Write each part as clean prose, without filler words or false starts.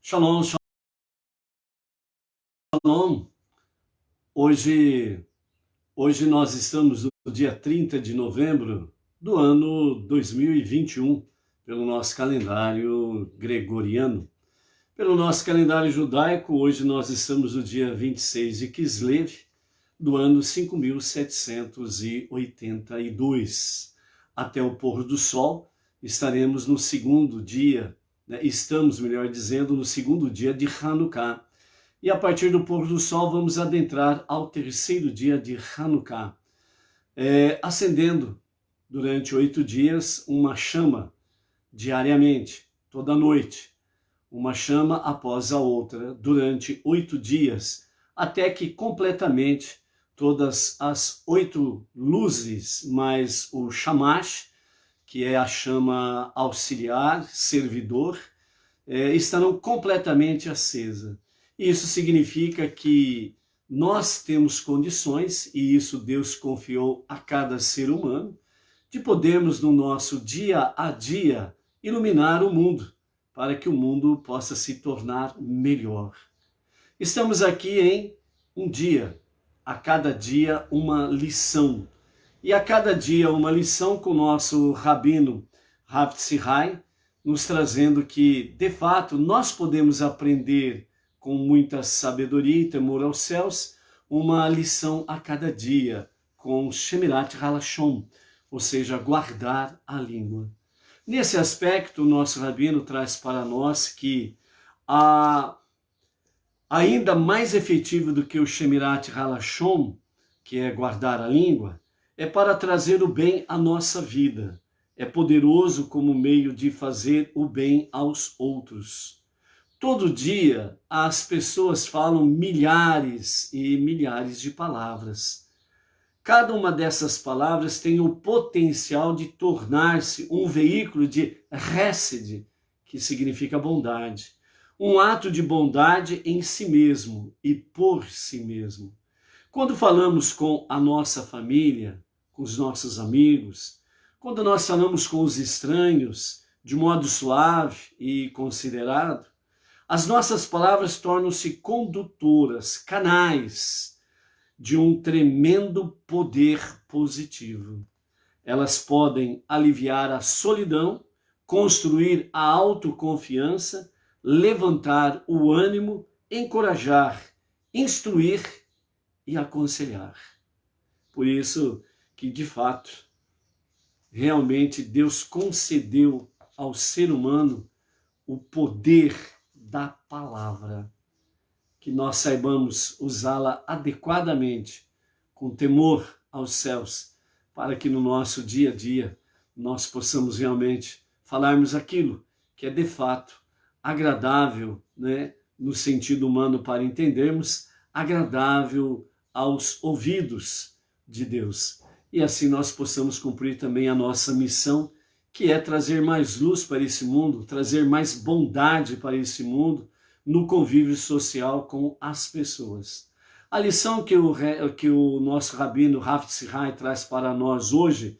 Shalom, shalom. Hoje nós estamos no dia 30 de novembro do ano 2021, pelo nosso calendário gregoriano. Pelo nosso calendário judaico, hoje nós estamos no dia 26 de Kislev, do ano 5782. Até o pôr do sol, estaremos no segundo dia, estamos, melhor dizendo, no segundo dia de Hanukkah. E a partir do pôr do sol vamos adentrar ao terceiro dia de Hanukkah, acendendo durante 8 dias uma chama diariamente, toda noite, uma chama após a outra, durante 8 dias, até que completamente todas as 8 luzes, mais o shamash, que é a chama auxiliar, servidor, estarão completamente acesas. Isso significa que nós temos condições, e isso Deus confiou a cada ser humano, de podermos no nosso dia a dia iluminar o mundo, para que o mundo possa se tornar melhor. Estamos aqui em um dia, a cada dia uma lição. E a cada dia uma lição com o nosso rabino Rav Tzihai, nos trazendo que, de fato, nós podemos aprender com muita sabedoria e temor aos céus, uma lição a cada dia, com Shemirat Halashon, ou seja, guardar a língua. Nesse aspecto, o nosso rabino traz para nós que ainda mais efetivo do que o Shemirat Halashon, que é guardar a língua, é para trazer o bem à nossa vida. É poderoso como meio de fazer o bem aos outros. Todo dia as pessoas falam milhares e milhares de palavras. Cada uma dessas palavras tem o potencial de tornar-se um veículo de hesed, que significa bondade. Um ato de bondade em si mesmo e por si mesmo. Quando falamos com a nossa família, com os nossos amigos, quando nós falamos com os estranhos de modo suave e considerado, as nossas palavras tornam-se condutoras, canais de um tremendo poder positivo. Elas podem aliviar a solidão, construir a autoconfiança, levantar o ânimo, encorajar, instruir e aconselhar. Por isso que, de fato, realmente Deus concedeu ao ser humano o poder da palavra, que nós saibamos usá-la adequadamente, com temor aos céus, para que no nosso dia a dia nós possamos realmente falarmos aquilo que é de fato agradável, no sentido humano para entendermos, agradável aos ouvidos de Deus. E assim nós possamos cumprir também a nossa missão, que é trazer mais luz para esse mundo, trazer mais bondade para esse mundo, no convívio social com as pessoas. A lição que o nosso rabino Rav Tzihai traz para nós hoje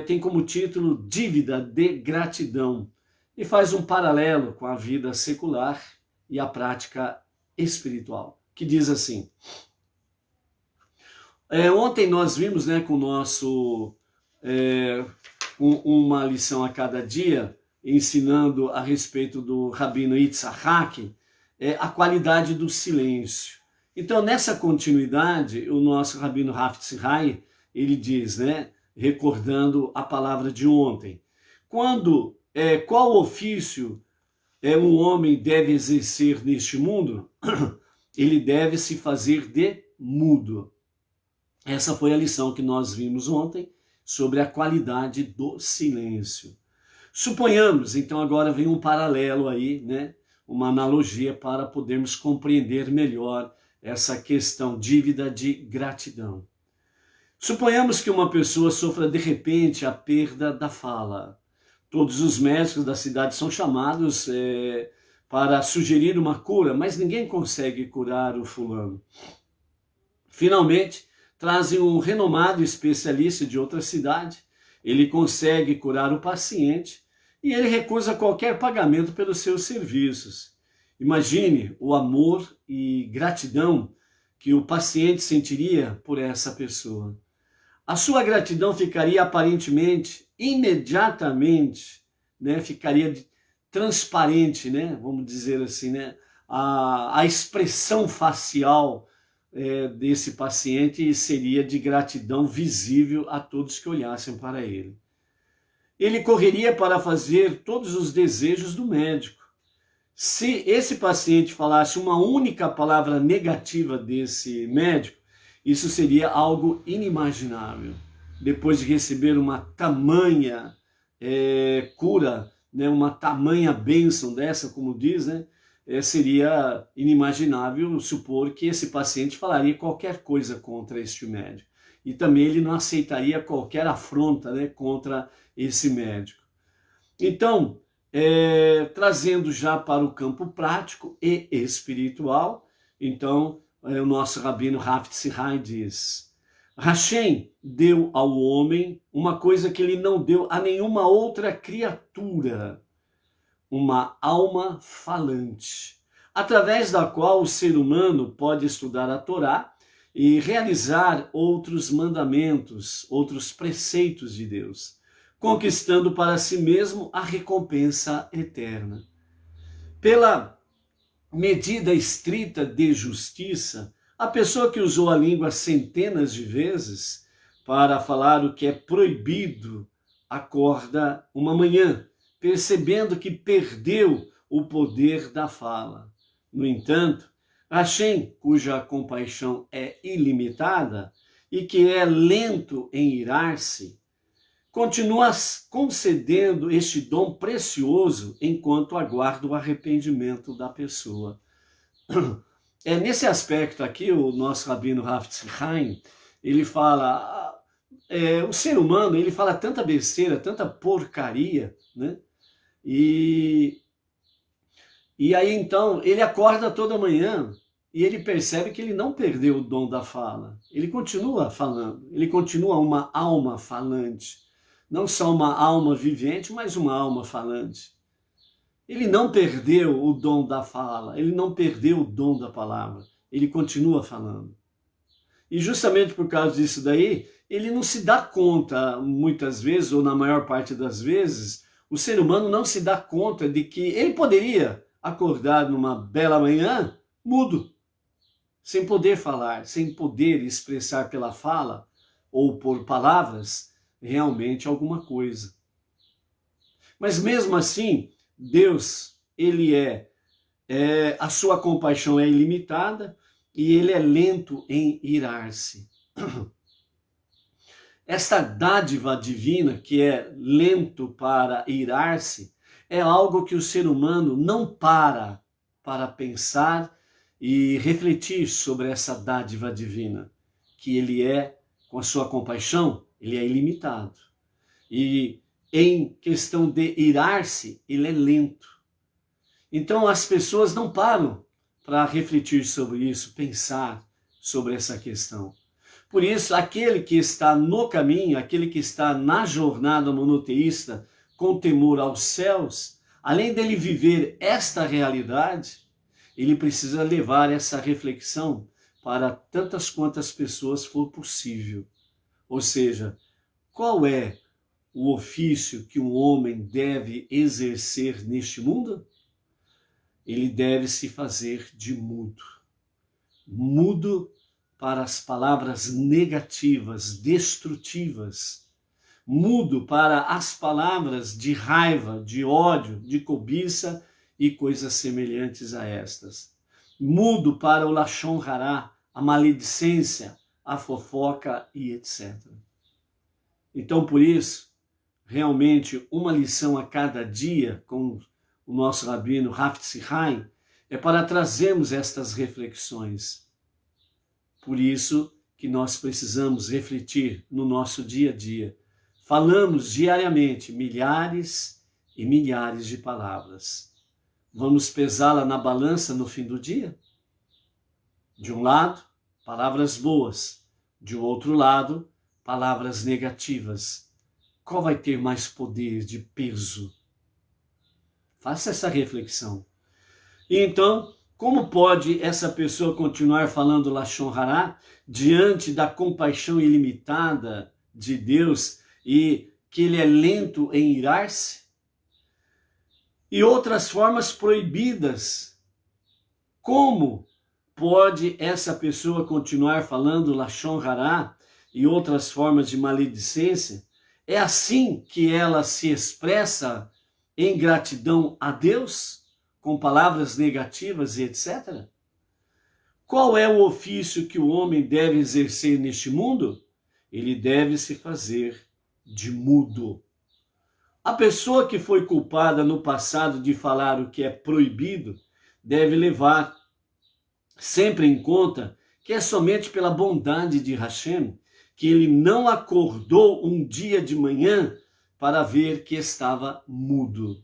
tem como título Dívida de Gratidão, e faz um paralelo com a vida secular e a prática espiritual, que diz assim: ontem nós vimos com o nosso... uma lição a cada dia, ensinando a respeito do rabino Yitzhak, a qualidade do silêncio. Então, nessa continuidade, o nosso rabino Rav Tzihai, ele diz, recordando a palavra de ontem, qual ofício um homem deve exercer neste mundo? Ele deve se fazer de mudo. Essa foi a lição que nós vimos ontem, sobre a qualidade do silêncio. Suponhamos, então agora vem um paralelo aí, uma analogia para podermos compreender melhor essa questão, dívida de gratidão. Suponhamos que uma pessoa sofra de repente a perda da fala. Todos os médicos da cidade são chamados para sugerir uma cura, mas ninguém consegue curar o fulano. Finalmente, trazem um renomado especialista de outra cidade, ele consegue curar o paciente e ele recusa qualquer pagamento pelos seus serviços. Imagine o amor e gratidão que o paciente sentiria por essa pessoa. A sua gratidão ficaria aparentemente, imediatamente, né, ficaria transparente, né, vamos dizer assim, né, a expressão facial desse paciente seria de gratidão visível a todos que olhassem para ele. Ele correria para fazer todos os desejos do médico. Se esse paciente falasse uma única palavra negativa desse médico, isso seria algo inimaginável. Depois de receber uma tamanha cura, né, uma tamanha bênção dessa, como diz, né, seria inimaginável supor que esse paciente falaria qualquer coisa contra este médico. E também ele não aceitaria qualquer afronta, né, contra esse médico. Então, trazendo já para o campo prático e espiritual, então o nosso rabino Hafetz Haim diz: Hashem deu ao homem uma coisa que ele não deu a nenhuma outra criatura, uma alma falante, através da qual o ser humano pode estudar a Torá e realizar outros mandamentos, outros preceitos de Deus, conquistando para si mesmo a recompensa eterna. Pela medida estrita de justiça, a pessoa que usou a língua centenas de vezes para falar o que é proibido, acorda uma manhã, percebendo que perdeu o poder da fala. No entanto, Hashem, cuja compaixão é ilimitada e que é lento em irar-se, continua concedendo este dom precioso enquanto aguarda o arrependimento da pessoa. Nesse aspecto aqui, o nosso rabino Hafetz Haim, ele fala, o ser humano, ele fala tanta besteira, tanta porcaria, né? E aí então, ele acorda toda manhã e ele percebe que ele não perdeu o dom da fala. Ele continua falando, ele continua uma alma falante. Não só uma alma vivente, mas uma alma falante. Ele não perdeu o dom da fala, ele não perdeu o dom da palavra, ele continua falando. E justamente por causa disso daí, ele não se dá conta, muitas vezes, ou na maior parte das vezes, o ser humano não se dá conta de que ele poderia acordar numa bela manhã mudo, sem poder falar, sem poder expressar pela fala ou por palavras realmente alguma coisa. Mas mesmo assim, Deus, ele a sua compaixão é ilimitada e ele é lento em irar-se. Esta dádiva divina, que é lento para irar-se, é algo que o ser humano não para pensar e refletir sobre essa dádiva divina, que ele com a sua compaixão, ele é ilimitado. E em questão de irar-se, ele é lento. Então as pessoas não param para refletir sobre isso, pensar sobre essa questão. Por isso, aquele que está no caminho, aquele que está na jornada monoteísta com temor aos céus, além dele viver esta realidade, ele precisa levar essa reflexão para tantas quantas pessoas for possível. Ou seja, qual é o ofício que um homem deve exercer neste mundo? Ele deve se fazer de mudo. Mudo para as palavras negativas, destrutivas. Mudo para as palavras de raiva, de ódio, de cobiça e coisas semelhantes a estas. Mudo para o lashon hará, a maledicência, a fofoca e etc. Então, por isso, realmente, uma lição a cada dia com o nosso rabino Hafetz Haim é para trazermos estas reflexões. Por isso que nós precisamos refletir no nosso dia a dia. Falamos diariamente milhares e milhares de palavras. Vamos pesá-la na balança no fim do dia? De um lado, palavras boas. De outro lado, palavras negativas. Qual vai ter mais poder de peso? Faça essa reflexão. E então, como pode essa pessoa continuar falando Lashon Hará diante da compaixão ilimitada de Deus e que ele é lento em irar-se? E outras formas proibidas. Como pode essa pessoa continuar falando Lashon Hará e outras formas de maledicência? É assim que ela se expressa em gratidão a Deus, com palavras negativas e etc? Qual é o ofício que o homem deve exercer neste mundo? Ele deve se fazer de mudo. A pessoa que foi culpada no passado de falar o que é proibido deve levar sempre em conta que é somente pela bondade de Hashem que ele não acordou um dia de manhã para ver que estava mudo.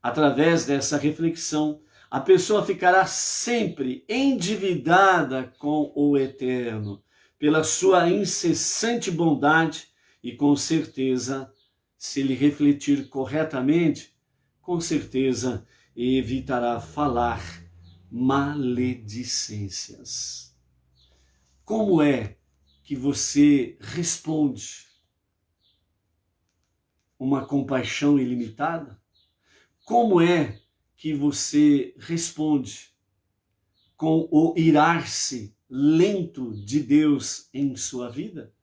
Através dessa reflexão, a pessoa ficará sempre endividada com o Eterno, pela sua incessante bondade e, com certeza, se ele refletir corretamente, com certeza evitará falar maledicências. Como é que você responde? Uma compaixão ilimitada? Como é que você responde com o irar-se lento de Deus em sua vida?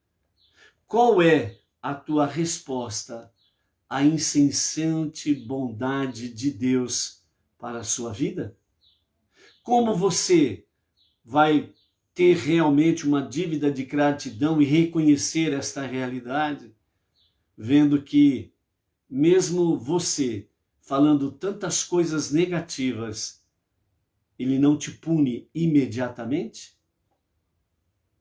Qual é a tua resposta à incessante bondade de Deus para a sua vida? Como você vai ter realmente uma dívida de gratidão e reconhecer esta realidade, vendo que mesmo você falando tantas coisas negativas, ele não te pune imediatamente?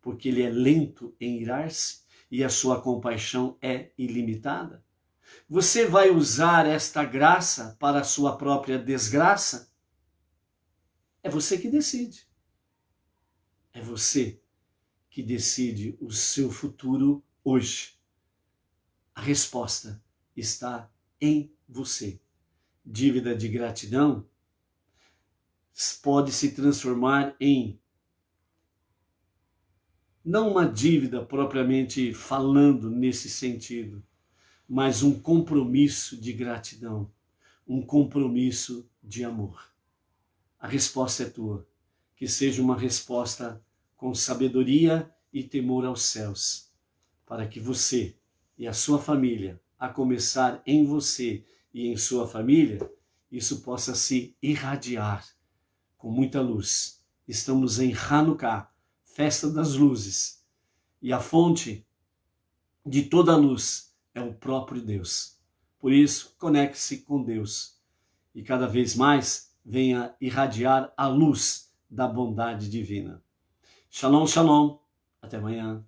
Porque ele é lento em irar-se e a sua compaixão é ilimitada? Você vai usar esta graça para a sua própria desgraça? É você que decide. É você que decide o seu futuro hoje. A resposta está em você. Dívida de gratidão pode se transformar em não uma dívida propriamente falando nesse sentido, mas um compromisso de gratidão, um compromisso de amor. A resposta é tua. Que seja uma resposta com sabedoria e temor aos céus, para que você e a sua família, a começar em você e em sua família, isso possa se irradiar com muita luz. Estamos em Hanukkah, festa das luzes, e a fonte de toda a luz é o próprio Deus. Por isso, conecte-se com Deus e cada vez mais venha irradiar a luz da bondade divina. Shalom, shalom. Até amanhã.